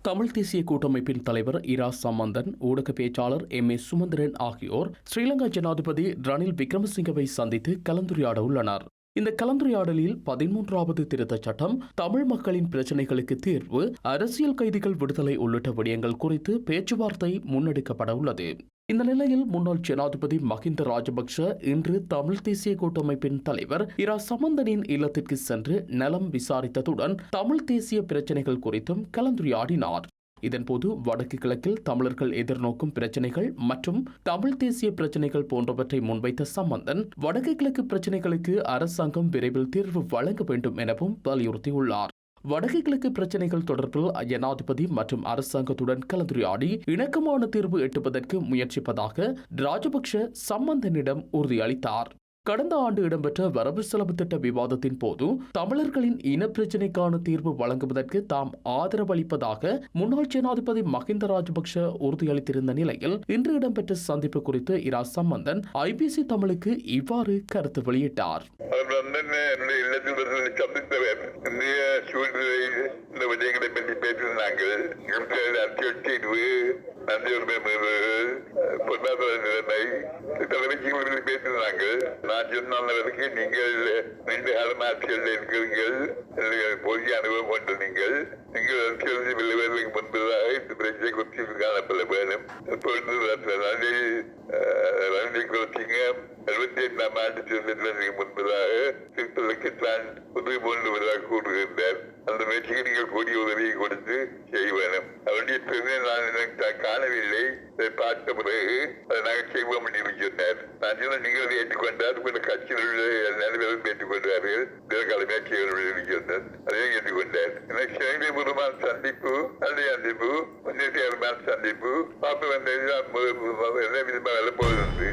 தமிழ் தேசிய கூட்டமைப்பின் தலைவர் இரா சம்பந்தன், ஊடக பேச்சாளர் MA சுமந்திரன் ஆகியோர் ஸ்ரீலங்கா ஜனாதிபதி ரணில் விக்ரமசிங்கவை சந்தித்து கலந்துரையாட உள்ளனர். இந்த கலந்துரையாடலில் 13வது திருத்தச் சட்டம், தமிழ் மக்களின் பிரச்சினைகளுக்கு தீர்வு, அரசியல் கைதிகள் விடுதலை உள்ளிட்ட விடயங்கள் குறித்து பேச்சுவார்த்தை முன்னெடுக்கப்பட உள்ளது. இந்த நிலையில் முன்னாள் ஜனாதிபதி மஹிந்த ராஜபக்ஷ இன்று தமிழ் தேசிய கூட்டமைப்பின் தலைவர் இரா சம்பந்தனின் இல்லத்திற்கு சென்று நலம் விசாரித்ததுடன் தமிழ் தேசிய பிரச்சினைகள் குறித்தும் கலந்துரையாடினார். இதன்போது வடக்கு கிழக்கில் தமிழர்கள் எதிர்நோக்கும் பிரச்சினைகள் மற்றும் தமிழ் தேசிய பிரச்சினைகள் போன்றவற்றை முன்வைத்த சம்பந்தன், வடக்கு கிழக்கு பிரச்சினைகளுக்கு அரசாங்கம் விரைவில் தீர்வு வழங்க வேண்டும் எனவும் வலியுறுத்தியுள்ளார். வடக்கு கிழக்கு பிரச்சினைகள் தொடர்பில் ஜனாதிபதி மற்றும் அரசாங்கத்துடன் கலந்துரையாடி இணக்கமான தீர்வு எட்டுவதற்கு முயற்சிப்பதாக ராஜபக்ஷ சம்பந்தனிடம் உறுதியளித்தார். கடந்த ஆண்டு இடம்பெற்ற வரவு செலவு திட்ட விவாதத்தின் போது தமிழர்களின் இனப்பிரச்சினைக்கான தீர்வு வழங்குவதற்கு தாம் ஆதரவளிப்பதாக முன்னாள் ஜனாதிபதி மஹிந்த ராஜபக்ஷ உறுதியளித்திருந்த நிலையில் இன்று இடம்பெற்ற சந்திப்பு குறித்து இரா சம்பந்தன் IBC தமிழுக்கு இவ்வாறு கருத்து வெளியிட்டார். நான் சொன்னவருக்கு நீங்கள் நீண்ட காலம் ஆட்சியில் இருக்கிறீர்கள், போதிய அனுபவம் கொண்ட நீங்கள் அரசியல் விளைவதற்கு முன்பதாக இந்த பிரச்சனை குறித்து காணப்பட வேண்டும். ரணில் குலசிங்க 75ஆம் ஆண்டு சுதந்திரத்திற்கு முன்பதாக திருத்தலுக்கு தான் உதவி போன்றவராக கூறுகின்றார். அந்த முயற்சிக்கு நீங்கள் கூடிய உதவியை கொடுத்து செய்ய வேண்டும். அவருடைய திறனை நான் காணவில்லை, அதை பார்த்த பிறகு அதை நாங்கள் செய்வோம் என்று சொன்னார். நான் சொன்ன நீங்கள் அதை ஏற்றுக்கொண்டார், பிற கட்சியினுடைய நிலைமையும் ஏற்றுக்கொண்டார்கள், பிற தலைமையாட்சிகள் சொன்னார், அதையும் ஏற்றுக்கொண்டார். எனக்கு சிறந்த சந்திப்பு, நல்ல சந்திப்பு, முன்னேற்றமான சந்திப்பு பார்த்து வந்தது விதமாக போகிறது.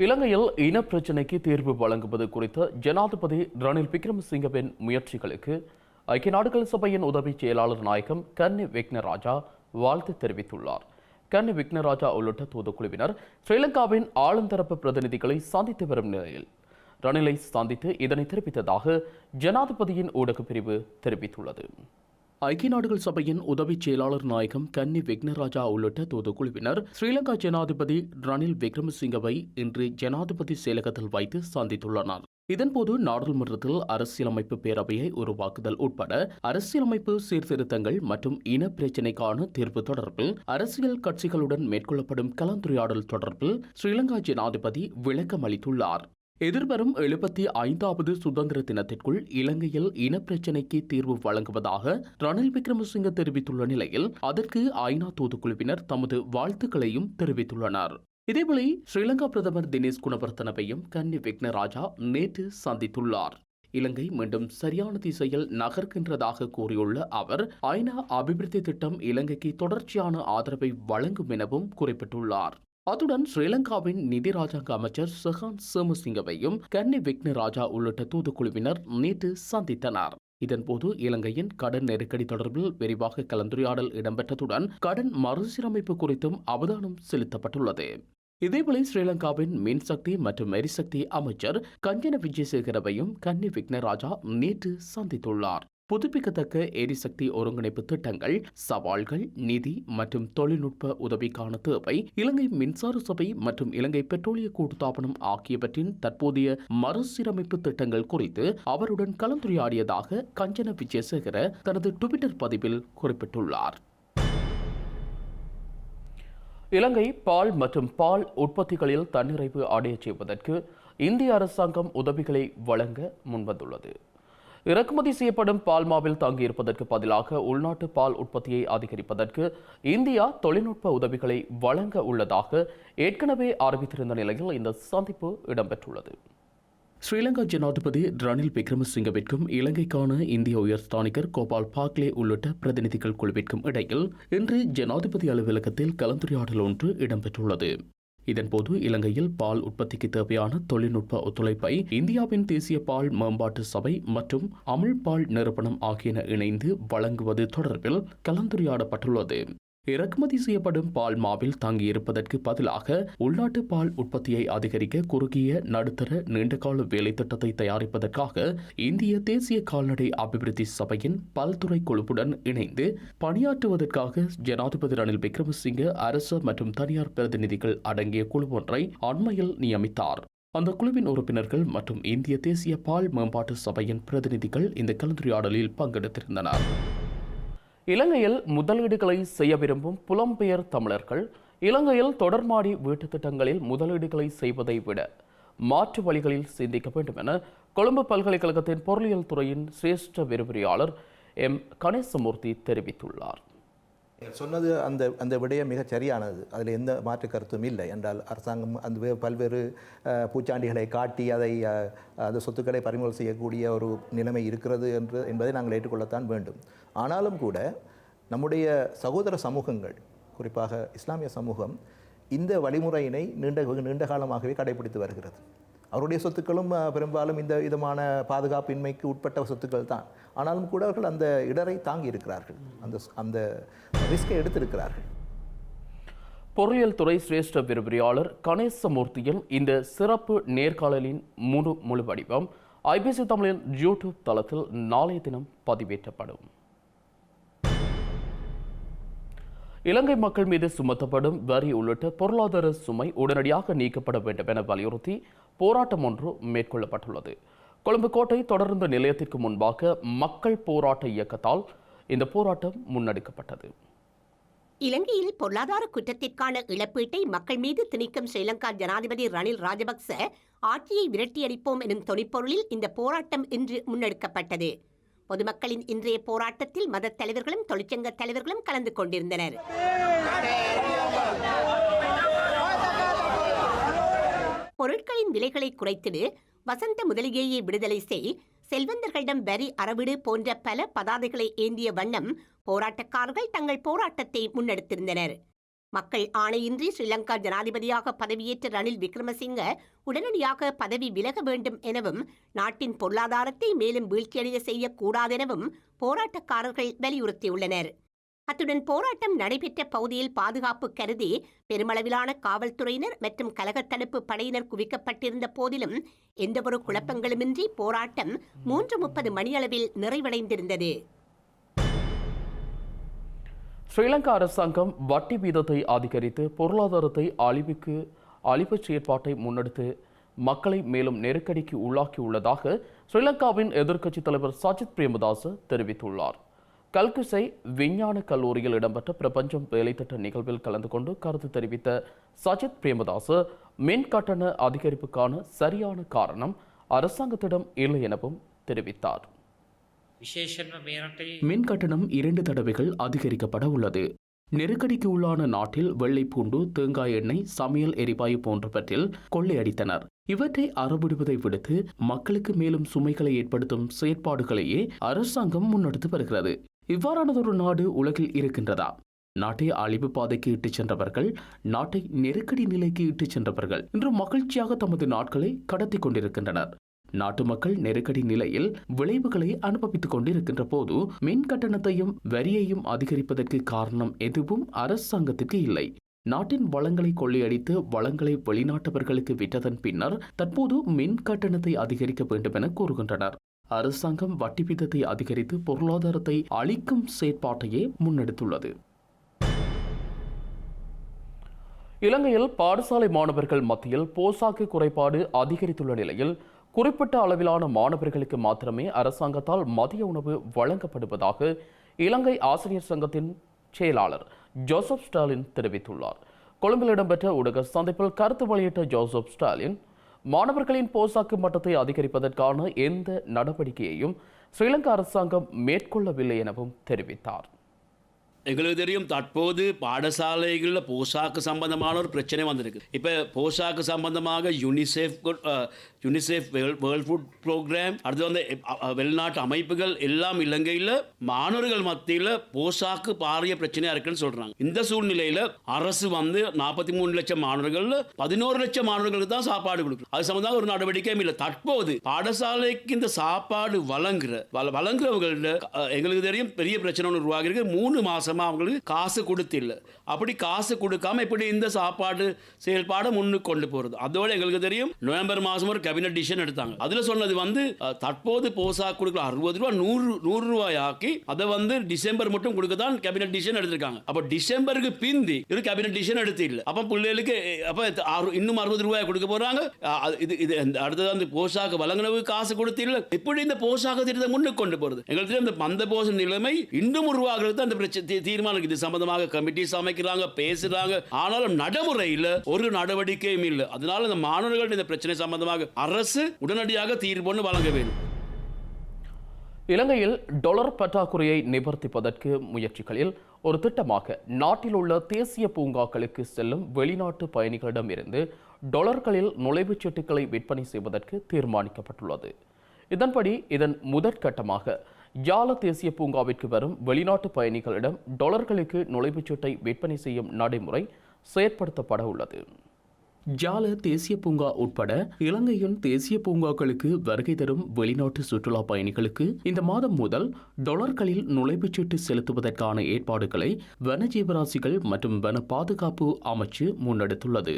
இலங்கையில் இனப்பிரச்சினைக்கு தீர்வு வழங்குவது குறித்த ஜனாதிபதி ரணில் விக்ரமசிங்கவின் முயற்சிகளுக்கு ஐக்கிய நாடுகள் சபையின் உதவி செயலாளர் நாயகம் கன்னி விக்னராஜா வாழ்த்து தெரிவித்துள்ளார். கன்னி விக்னராஜா உள்ளிட்ட தூதுக்குழுவினர் ஸ்ரீலங்காவின் ஆளுந்தரப்பு பிரதிநிதிகளை சந்தித்து வரும் நிலையில் ரணிலை சந்தித்து இதனை தெரிவித்ததாக ஜனாதிபதியின் ஊடகப் பிரிவு தெரிவித்துள்ளது. ஐக்கிய நாடுகள் சபையின் உதவி செயலாளர் நாயகம் கன்னி விக்னராஜா உள்ளிட்ட தூதுக்குழுவினர் ஸ்ரீலங்கா ஜனாதிபதி ரணில் விக்ரமசிங்கவை இன்று ஜனாதிபதி செயலகத்தில் வைத்து சந்தித்துள்ளனர். இதன்போது நாடாளுமன்றத்தில் அரசியலமைப்பு பேரவையை உருவாக்குதல் உட்பட அரசியலமைப்பு சீர்திருத்தங்கள் மற்றும் இன பிரச்சினைக்கான தீர்வு தொடர்பில் அரசியல் கட்சிகளுடன் மேற்கொள்ளப்படும் கலந்துரையாடல் தொடர்பில் ஸ்ரீலங்கா ஜனாதிபதி விளக்கம் அளித்துள்ளார். எதிர்வரும் 75வது சுதந்திர தினத்திற்குள் இலங்கையில் இனப்பிரச்சினைக்கு தீர்வு வழங்குவதாக ரணில் விக்ரமசிங்க தெரிவித்துள்ள நிலையில் அதற்கு ஐநா தூதுக்குழுவினர் தமது வாழ்த்துக்களையும் தெரிவித்துள்ளனர். இதேவேளை ஸ்ரீலங்கா பிரதமர் தினேஷ் குணவர்த்தனவையும் கன்னி விக்னராஜா நேற்று சந்தித்துள்ளார். இலங்கை மீண்டும் சரியான திசையில் நகர்கின்றதாக கூறியுள்ள அவர் ஐநா அபிவிருத்தி திட்டம் இலங்கைக்கு தொடர்ச்சியான ஆதரவை வழங்கும் எனவும் குறிப்பிட்டுள்ளார். அத்துடன் ஸ்ரீலங்காவின் நிதி ராஜாங்க அமைச்சர் சஹான் சேமசிங்கவையும் கன்னி விக்னராஜா உள்ளிட்ட தூதுக்குழுவினர் நேற்று சந்தித்தனர். இதன்போது இலங்கையின் கடன் நெருக்கடி தொடர்பில் விரிவாக கலந்துரையாடல் இடம்பெற்றதுடன் கடன் மறுசீரமைப்பு குறித்தும் அவதானம் செலுத்தப்பட்டுள்ளது. இதேவேளை ஸ்ரீலங்காவின் மின்சக்தி மற்றும் எரிசக்தி அமைச்சர் கஞ்சன விஜயசேகரவையும் கன்னி விக்னராஜா நேற்று சந்தித்துள்ளார். புதுப்பிக்கத்தக்க எரிசக்தி ஒருங்கிணைப்பு திட்டங்கள், சவால்கள், நிதி மற்றும் தொழில்நுட்ப உதவிக்கான தேவை, இலங்கை மின்சார சபை மற்றும் இலங்கை பெட்ரோலிய கூட்டுத்தாபனம் ஆகியவற்றின் தற்போதைய மறுசீரமைப்பு திட்டங்கள் குறித்து அவருடன் கலந்துரையாடியதாக கஞ்சன விஜயசேகர தனது ட்விட்டர் பதிவில் குறிப்பிட்டுள்ளார். இலங்கை பால் மற்றும் பால் உற்பத்திகளில் தன்னிறைவு அடையச் செய்வதற்கு இந்திய அரசாங்கம் உதவிகளை வழங்க முன்வந்துள்ளது. இறக்குமதி செய்யப்படும் பால்மாவில் தங்கியிருப்பதற்கு பதிலாக உள்நாட்டு பால் உற்பத்தியை அதிகரிப்பதற்கு இந்தியா தொழில்நுட்ப உதவிகளை வழங்க உள்ளதாக ஏற்கனவே அறிவித்திருந்த நிலையில் இந்த சந்திப்பு இடம்பெற்றுள்ளது. ஸ்ரீலங்கா ஜனாதிபதி ரணில் விக்ரமசிங்கவிற்கும் இலங்கைக்கான இந்திய உயர்ஸ்தானிகர் கோபால் பாக்லே உள்ளிட்ட பிரதிநிதிகள் குழுவிற்கும் இடையில் இன்று ஜனாதிபதி அலுவலகத்தில் கலந்துரையாடல் ஒன்று இடம்பெற்றுள்ளது. இதன்போது இலங்கையில் பால் உற்பத்திக்கு தேவையான தொழில்நுட்ப ஒத்துழைப்பை இந்தியாவின் தேசிய பால் மேம்பாட்டு சபை மற்றும் அமுல் பால் நிறுவனம் ஆகியன இணைந்து வழங்குவது தொடர்பில் கலந்துரையாடப்பட்டுள்ளது. இறக்குமதி செய்யப்படும் பால் மாவில் தங்கியிருப்பதற்கு பதிலாக உள்நாட்டு பால் உற்பத்தியை அதிகரிக்க குறுகிய நடுத்தர நீண்டகால வேலை திட்டத்தை தயாரிப்பதற்காக இந்திய தேசிய கால்நடை அபிவிருத்தி சபையின் பல்துறை குழுவுடன் இணைந்து பணியாற்றுவதற்காக ஜனாதிபதி ரணில் விக்ரமசிங்க அரசு மற்றும் தனியார் பிரதிநிதிகள் அடங்கிய குழு ஒன்றை அண்மையில் நியமித்தார். அந்த குழுவின் உறுப்பினர்கள் மற்றும் இந்திய தேசிய பால் மேம்பாட்டு சபையின் பிரதிநிதிகள் இந்த கலந்துரையாடலில் பங்கெடுத்திருந்தனர். இலங்கையில் முதலீடுகளை செய்ய விரும்பும் புலம்பெயர் தமிழர்கள் இலங்கையில் தொடர்மாடி வீட்டுத் திட்டங்களில் முதலீடுகளை செய்வதை விட மாற்று வழிகளில் சிந்திக்க வேண்டும் என கொழும்பு பல்கலைக்கழகத்தின் பொருளியல் துறையின் சிரேஷ்ட விரிவுரையாளர் எம் கணேசமூர்த்தி தெரிவித்துள்ளார். சொன்னது அந்த விடயம் மிகச் சரியானது. அதில் எந்த மாற்று கருத்தும் இல்லை என்றால் அரசாங்கம் அந்த பல்வேறு பூச்சாண்டிகளை காட்டி அந்த சொத்துக்களை பறிமுதல் செய்யக்கூடிய ஒரு நிலைமை இருக்கிறது என்பதை நாங்கள் ஏற்றுக்கொள்ளத்தான் வேண்டும். ஆனாலும் கூட நம்முடைய சகோதர சமூகங்கள், குறிப்பாக இஸ்லாமிய சமூகம், இந்த வழிமுறையினை நீண்ட காலமாகவே கடைபிடித்து வருகிறது. அவருடைய சொத்துக்களும் பெரும்பாலும் இந்த விதமான பாதுகாப்பின்மைக்கு உட்பட்ட சொத்துக்கள் தான். ஆனாலும் கூட அவர்கள் அந்த இடரை தாங்கி இருக்கிறார்கள், அந்த ரிஸ்கை எடுத்திருக்கிறார்கள். பொருளியல் துறை சிரேஷ்ட விரிவுரையாளர் கணேசமூர்த்தியின் இந்த சிறப்பு நேர்காணலின் முழு வடிவம் ஐபிசி தமிழின் யூடியூப் தளத்தில் நாளைய தினம் பதிவேற்றப்படும். இலங்கை மக்கள் மீது சுமத்தப்படும் வரி உள்ளிட்ட பொருளாதார சுமை உடனடியாக நீக்கப்பட வேண்டும் என வலியுறுத்தி போராட்டம் ஒன்று மேற்கொள்ளப்பட்டுள்ளது. கொழும்பு கோட்டை தொடர்ந்த நிலையத்திற்கு முன்பாக மக்கள் போராட்ட இயக்கத்தால் இந்த போராட்டம் முன்னெடுக்கப்பட்டது. இலங்கையில் பொருளாதார குற்றத்திற்கான இழப்பீட்டை மக்கள் மீது திணிக்கும் ஸ்ரீலங்கா ஜனாதிபதி ரணில் ராஜபக்ச ஆட்சியை விரட்டியடிப்போம் எனும் தொனிப்பொருளில் இந்த போராட்டம் இன்று முன்னெடுக்கப்பட்டது. பொதுமக்களின் இன்றைய போராட்டத்தில் மத தலைவர்களும் தொழிற்சங்க தலைவர்களும் கலந்து கொண்டிருந்தனர். பொருட்களின் விலைகளை குறைத்திடு, வசந்த முதலிகையை விடுதலை செய், செல்வந்தர்களிடம் வரி அறவிடு போன்ற பல பதாதைகளை ஏந்திய வண்ணம் போராட்டக்காரர்கள் தங்கள் போராட்டத்தை முன்னெடுத்திருந்தனர். மக்கள் ஆணையின்றி ஸ்ரீலங்கா ஜனாதிபதியாக பதவியேற்ற ரணில் விக்ரமசிங்க உடனடியாக பதவி விலக வேண்டும் எனவும் நாட்டின் பொருளாதாரத்தை மேலும் வீழ்ச்சியடைய செய்யக்கூடாதெனவும் போராட்டக்காரர்கள் வலியுறுத்தியுள்ளனர். அத்துடன் போராட்டம் நடைபெற்ற பகுதியில் பாதுகாப்பு கருதி பெருமளவிலான காவல்துறையினர் மற்றும் கலகத் தடுப்பு படையினர் குவிக்கப்பட்டிருந்த போதிலும் எந்தவொரு குழப்பங்களுமின்றி போராட்டம் 3:30 மணியளவில் நிறைவடைந்திருந்தது. ஸ்ரீலங்கா அரசாங்கம் வட்டி வீதத்தை அதிகரித்து பொருளாதாரத்தை அழிவுச் செயற்பாட்டை முன்னெடுத்து மக்களை மேலும் நெருக்கடிக்கு உள்ளாக்கியுள்ளதாக ஸ்ரீலங்காவின் எதிர்க்கட்சித் தலைவர் சஜித் பிரேமதாச தெரிவித்துள்ளார். கல்குசை விஞ்ஞான கல்லூரியில் இடம்பெற்ற பிரபஞ்சம் வேலைத்திட்ட நிகழ்வில் கலந்து கொண்டு கருத்து தெரிவித்த சஜித் பிரேமதாச மின் கட்டண அதிகரிப்புக்கான சரியான காரணம் அரசாங்கத்திடம் இல்லை எனவும் தெரிவித்தார். மின் கட்டணம் 2 தடவைகள் அதிகரிக்கப்பட உள்ளது. நெருக்கடிக்கு உள்ளான நாட்டில் வெள்ளைப்பூண்டு, தேங்காய் எண்ணெய், சமையல் எரிவாயு போன்றவற்றில் கொள்ளையடித்தனர். இவற்றை அறவிடுவதை விடுத்து மக்களுக்கு மேலும் சுமைகளை ஏற்படுத்தும் செயற்பாடுகளையே அரசாங்கம் முன்னெடுத்து வருகிறது. இவ்வாறானதொரு நாடு உலகில் இருக்கின்றதா? நாட்டை அழிவு பாதைக்கு இட்டுச் சென்றவர்கள், நாட்டை நெருக்கடி நிலைக்கு இட்டுச் சென்றவர்கள் இன்று மகிழ்ச்சியாக தமது நாட்களை கடத்தி கொண்டிருக்கின்றனர். நாட்டு மக்கள் நெருக்கடி நிலையில் விளைவுகளை அனுபவித்துக் கொண்டிருக்கின்ற போது மின் கட்டணத்தையும் வரியையும் அதிகரிப்பதற்கு காரணம் எதுவும் அரசாங்கத்திற்கு இல்லை. நாட்டின் வளங்களை கொள்ளையடித்து வளங்களை வெளிநாட்டவர்களுக்கு விற்றதன் பின்னர் தற்போது மின் கட்டணத்தை அதிகரிக்க வேண்டும் என கூறுகின்றனர். அரசாங்கம் வட்டி வீதத்தை அதிகரித்து பொருளாதாரத்தை அழிக்கும் செயற்பாட்டையே முன்னெடுத்துள்ளது. இலங்கையில் பாடசாலை மாணவர்கள் மத்தியில் போசாக்கு குறைபாடு அதிகரித்துள்ள நிலையில் குறிப்பிட்ட அளவிலான மாணவர்களுக்கு மாத்திரமே அரசாங்கத்தால் மதிய உணவு வழங்கப்படுவதாக இலங்கை ஆசிரியர் சங்கத்தின் செயலாளர் ஜோசப் ஸ்டாலின் தெரிவித்துள்ளார். கொழும்பில் இடம்பெற்ற ஊடக சந்திப்பில் கருத்து வெளியிட்ட ஜோசப் ஸ்டாலின் மாணவர்களின் போசாக்கு மட்டத்தை அதிகரிப்பதற்கான எந்த நடவடிக்கையையும் ஸ்ரீலங்கா அரசாங்கம் மேற்கொள்ளவில்லை எனவும் தெரிவித்தார். எங்களுக்கு தெரியும் தற்போது பாடசாலைகளில் போசாக்கு சம்பந்தமான ஒரு பிரச்சனை வந்திருக்கு. இப்போ போசாக்கு சம்பந்தமாக யூனிசெஃப் வேர்ல்ட் ஃபுட் ப்ரோக்ராம், அடுத்து வந்து வெளிநாட்டு அமைப்புகள் எல்லாம் இலங்கையில் மாணவர்கள் மத்தியில் போசாக்கு பாரிய பிரச்சனையாக இருக்குன்னு சொல்கிறாங்க. இந்த சூழ்நிலையில் அரசு வந்து 43 லட்சம் மாணவர்கள் 11 லட்சம் மாணவர்களுக்கு தான் சாப்பாடு கொடுக்கும். அது சம்பந்தமாக ஒரு நடவடிக்கையும் இல்லை. தற்போது பாடசாலைக்கு இந்த சாப்பாடு வழங்குறவங்கள்ட்ட எங்களுக்கு தெரியும் பெரிய பிரச்சனை ஒன்று உருவாகி இருக்கு. 3 மாதம் அவங்களுக்கு காசு கொடுத்தில்லை. அப்படி காசு கொடுக்காம எப்படி இந்த சாப்பாடு செயல்பாடை முன்னுக்கு கொண்டு போறது? அதோட எங்களுக்கு தெரியும் நவம்பர் மாதம் ஒரு கேபினட் டிசிஷன் எடுத்தாங்க. அதுல சொன்னது வந்து தற்போது போசாக்கு கொடுக்கல 60 ரூபா 100 ரூபாய் ஆக்கி அதை வந்து டிசம்பர் மட்டும் கொடுக்க தான் கேபினட் டிசிஷன் எடுத்திருக்காங்க. அப்ப டிசம்பருக்கு பிந்தி ஒரு கேபினட் டிசிஷன் எடுத்து இல்லை. அப்ப பிள்ளைகளுக்கு அப்ப இன்னும் 60 ரூபாய் கொடுக்க போறாங்க. இது அடுத்தது அந்த போசாக்கு வழங்கினவுக்கு காசு கொடுத்தில்லை. எப்படி இந்த போசாக்கு திட்டத்தை முன்னுக்கு கொண்டு போறது? எங்களுக்கு இந்த மந்த போச நிலைமை இன்னும் உருவாகிறது. அந்த பிரச்சனை தீர்மானம் இது சம்பந்தமாக கமிட்டி அமைக்கிறாங்க, பேசுறாங்க. ஆனாலும் நடைமுறையில் ஒரு நடவடிக்கையும் இல்லை. அதனால இந்த மாணவர்கள் இந்த பிரச்சனை சம்பந்தமாக அரசு உடனடியாக தீர்ப்பு வழங்க வேண்டும். இலங்கையில் டொலர் பற்றாக்குறையை நிவர்த்திப்பதற்கு முயற்சிகளில் ஒரு திட்டமாக நாட்டில் உள்ள தேசிய பூங்காக்களுக்கு செல்லும் வெளிநாட்டு பயணிகளிடம் இருந்து டொலர்களில் நுழைவுச் சீட்டுகளை விற்பனை செய்வதற்கு தீர்மானிக்கப்பட்டுள்ளது. இதன்படி இதன் முதற்கட்டமாக யாழ தேசிய பூங்காவிற்கு வரும் வெளிநாட்டு பயணிகளிடம் டொலர்களுக்கு நுழைவுச்சீட்டை விற்பனை செய்யும் நடைமுறை செயற்படுத்தப்பட உள்ளது. யாழ தேசிய பூங்கா உட்பட இலங்கையின் தேசிய பூங்காக்களுக்கு வருகை தரும் வெளிநாட்டு சுற்றுலா பயணிகளுக்கு இந்த மாதம் முதல் டொலர்களில் நுழைவுச்சீட்டு செலுத்துவதற்கான ஏற்பாடுகளை வனஜீவராசிகள் மற்றும் வன பாதுகாப்பு அமைச்சு முன்னெடுத்துள்ளது.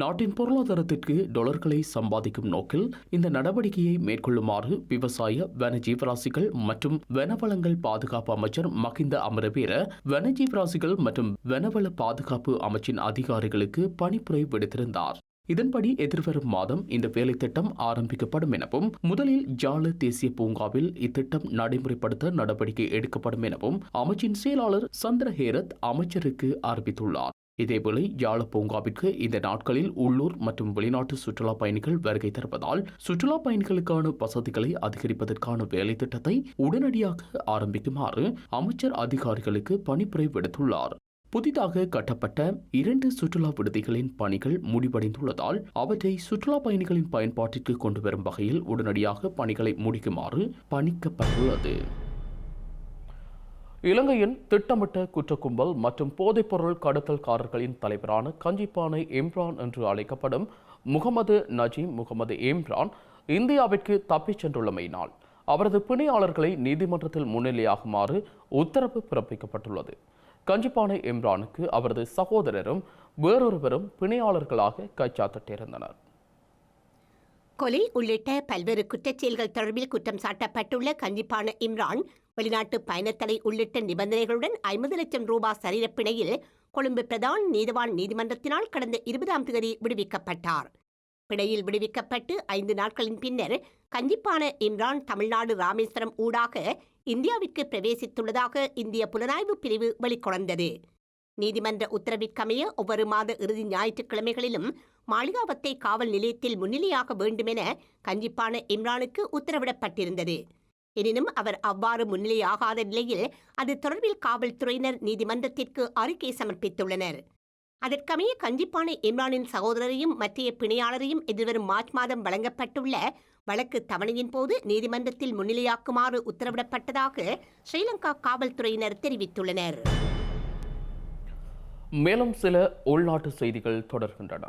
நாட்டின் பொருளாதாரத்திற்கு டொலர்களை சம்பாதிக்கும் நோக்கில் இந்த நடவடிக்கையை மேற்கொள்ளுமாறு விவசாய வனஜீவராசிகள் மற்றும் வனவளங்கள் பாதுகாப்பு அமைச்சர் மகிந்த அமரவீர வனஜீவராசிகள் மற்றும் வனவள பாதுகாப்பு அமைச்சின் அதிகாரிகளுக்கு பணிப்புரை விடுத்திருந்தார். இதன்படி எதிர்வரும் மாதம் இந்த வேலை திட்டம் ஆரம்பிக்கப்படும் எனவும் முதலில் யாழ தேசிய பூங்காவில் இத்திட்டம் நடைமுறைப்படுத்த நடவடிக்கை எடுக்கப்படும் எனவும் அமைச்சின் செயலாளர் சந்திரஹேரத் அமைச்சருக்கு அறிவித்துள்ளார். இதேவேளை யாழ பூங்காவிற்கு இந்த நாட்களில் உள்ளூர் மற்றும் வெளிநாட்டு சுற்றுலா பயணிகள் வருகை தருவதால் சுற்றுலா பயணிகளுக்கான வசதிகளை அதிகரிப்பதற்கான வேலை திட்டத்தை உடனடியாக ஆரம்பிக்குமாறு அமைச்சர் அதிகாரிகளுக்கு பணிப்புரை விடுத்துள்ளார். புதிதாக கட்டப்பட்ட 2 சுற்றுலா விடுதிகளின் பணிகள் முடிவடைந்துள்ளதால் அவற்றை சுற்றுலா பயணிகளின் பயன்பாட்டிற்கு கொண்டு வரும் வகையில் உடனடியாக பணிகளை முடிக்குமாறு பணிக்கப்பட்டுள்ளது. இலங்கையின் திட்டமிட்ட குற்றக்கும்பல் மற்றும் போதைப்பொருள் கடத்தல்காரர்களின் தலைவரான கஞ்சிப்பானை இம்ரான் என்று அழைக்கப்படும் முகமது நஜீம் முகமது இம்ரான் இந்தியாவிற்கு தப்பிச் சென்றுள்ளமையினால் அவரது பிணையாளர்களை நீதிமன்றத்தில் முன்னிலையாகுமாறு உத்தரவு பிறப்பிக்கப்பட்டுள்ளது. கஞ்சிப்பானை இம்ரானுக்கு அவரது சகோதரரும் வேறொருவரும் பிணையாளர்களாக கைச்சாத்திட்டிருந்தனர். கொலை உள்ளிட்ட பல்வேறு குற்றச்செயல்கள் தொடர்பில் குற்றம் சாட்டப்பட்டுள்ள கஞ்சிப்பான இம்ரான் வெளிநாட்டு பயணத்தடை உள்ளிட்ட நிபந்தனைகளுடன் 50 லட்சம் ரூபாய் சரீரப்பிணையில் கொழும்பு பிரதான் நீதிவான் நீதிமன்றத்தினால் கடந்த 20ஆம் தேதி விடுவிக்கப்பட்டார். பிணையில் விடுவிக்கப்பட்டு 5 நாட்களின் பின்னர் கஞ்சிப்பான இம்ரான் தமிழ்நாடு ராமேஸ்வரம் ஊடாக இந்தியாவிற்கு பிரவேசித்துள்ளதாக இந்திய புலனாய்வு பிரிவு வெளிக்கொணர்ந்தது. நீதிமன்ற உத்தரவிற்கமைய ஒவ்வொரு மாத இறுதி ஞாயிற்றுக்கிழமைகளிலும் மாளிகாவத்தை காவல் நிலையத்தில் முன்னிலையாக வேண்டுமென கஞ்சிப்பான இம்ரானுக்கு உத்தரவிடப்பட்டிருந்தது. எனினும் அவர் அவ்வாறு முன்னிலையாகாத நிலையில் அது தொடர்பில் காவல்துறையினர் நீதிமன்றத்திற்கு அறிக்கை சமர்ப்பித்துள்ளனர். அதற்கமைய கஞ்சிப்பான இம்ரானின் சகோதரரையும் மற்றைய பிணையாளரையும் எதிர்வரும் மார்ச் மாதம் வழங்கப்பட்டுள்ள வழக்கு தவணையின் போது நீதிமன்றத்தில் முன்னிலையாக்குமாறு உத்தரவிடப்பட்டதாக ஸ்ரீலங்கா காவல்துறையினர் தெரிவித்துள்ளனர். மேலும் சில உள்நாட்டு செய்திகள் தொடர்கின்றன.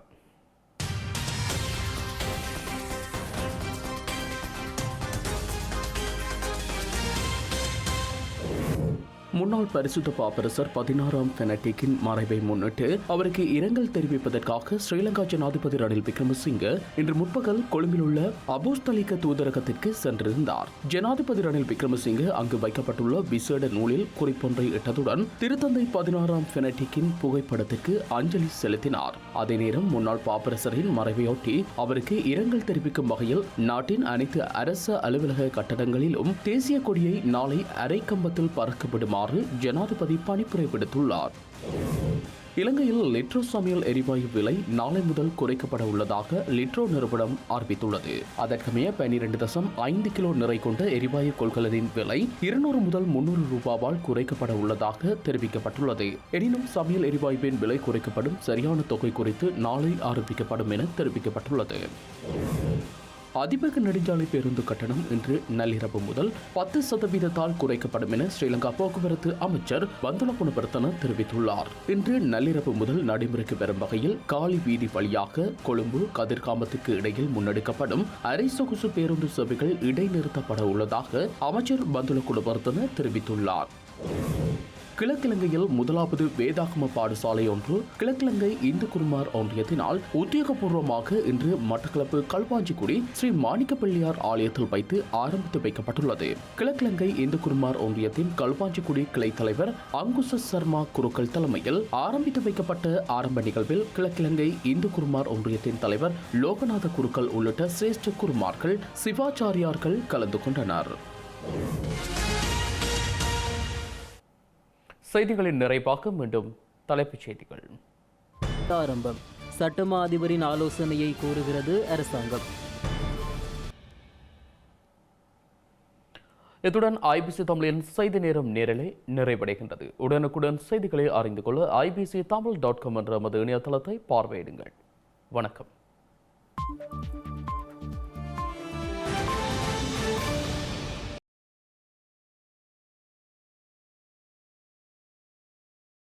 முன்னாள் பரிசுத்த பாப்பரசர் 16ஆம் பெனடிக்கின் மறைவை முன்னிட்டு அவருக்கு இரங்கல் தெரிவிப்பதற்காக ஸ்ரீலங்கா ஜனாதிபதி ரணில் விக்ரமசிங்க இன்று முற்பகல் கொழும்பில் உள்ள அபோஸ்தலிக்க தூதரகத்திற்கு சென்றிருந்தார். ஜனாதிபதி ரணில் விக்ரமசிங்க அங்கு வைக்கப்பட்டுள்ள விசேட நூலில் குறிப்பொன்றை இட்டதுடன் திருத்தந்தை 16ஆம் பெனடிக்கின் புகைப்படத்திற்கு அஞ்சலி செலுத்தினார். அதே நேரம் முன்னாள் பாப்பரசரின் மறைவையொட்டி அவருக்கு இரங்கல் தெரிவிக்கும் வகையில் நாட்டின் அனைத்து அரச அலுவலக கட்டடங்களிலும் தேசிய கொடியை நாளை அரைக்கம்பத்தில் பறக்கவிடுமாறு ஜனாதிபதி பணிப்புரை விடுத்துள்ளார். இலங்கையில் லிட்ரோ சமையல் எரிவாயு விலை நாளை முதல் குறைக்கப்பட உள்ளதாக லிட்ரோ நிறுவனம் அறிவித்துள்ளது. அதற்கமைய 12.5 கிலோ நிறை கொண்ட எரிவாயு கொள்கலனின் விலை 200 முதல் 300 ரூபாவால் குறைக்கப்பட உள்ளதாக தெரிவிக்கப்பட்டுள்ளது. எனினும் சமையல் எரிவாயுவின் விலை குறைக்கப்படும் சரியான தொகை குறித்து நாளை அறிவிக்கப்படும் என தெரிவிக்கப்பட்டுள்ளது. அதிவேக நெடுஞ்சாலை பேருந்து கட்டணம் இன்று நள்ளிரவு முதல் 10% குறைக்கப்படும் என ஸ்ரீலங்கா போக்குவரத்து அமைச்சர் பந்துல குணவர்த்தன தெரிவித்துள்ளார். இன்று நள்ளிரவு முதல் நடைமுறைக்கு வரும் வகையில் காலி வீதி வழியாக கொழும்பு கதிர்காமத்துக்கு இடையில் முன்னெடுக்கப்படும் அரை சொகுசு பேருந்து சேவைகள் இடைநிறுத்தப்பட உள்ளதாக அமைச்சர் பந்துல குணவர்த்தன தெரிவித்துள்ளார். கிழக்கிழங்கையில் முதலாவது வேதாகம பாடசாலை ஒன்று கிழக்கிழங்கை இந்து குருமார் ஒன்றியத்தினால் உத்தியோகபூர்வமாக இன்று மட்டக்களப்பு களுவாஞ்சிக்குடி ஸ்ரீ மாணிக்க பிள்ளையார் ஆலயத்தில் வைத்து ஆரம்பித்து வைக்கப்பட்டுள்ளது. கிழக்கிழங்கை இந்து குருமார் ஒன்றியத்தின் களுவாஞ்சிக்குடி கிளை தலைவர் அங்குச சர்மா குருக்கள் தலைமையில் ஆரம்பித்து வைக்கப்பட்ட ஆரம்ப நிகழ்வில் கிழக்கிழங்கை இந்து குருமார் ஒன்றியத்தின் தலைவர் லோகநாத குருக்கள் உள்ளிட்ட சிரேஷ்ட குருமார்கள் சிவாச்சாரியார்கள் கலந்து கொண்டனர். செய்திகளின் நிறைவாக மீண்டும் தலைப்புச் செய்திகள். ஆரம்பம். சட்டமா அதிபரின் ஆலோசனையை கூறுகிறது அரசாங்கம். இத்துடன் ஐபிசி தமிழின் செய்தி நேரம் நேரலை நிறைவடைகின்றது. உடனுக்குடன் செய்திகளை அறிந்து கொள்ள ibctamil.com என்ற நமது இணையதளத்தை பார்வையிடுங்கள். வணக்கம்.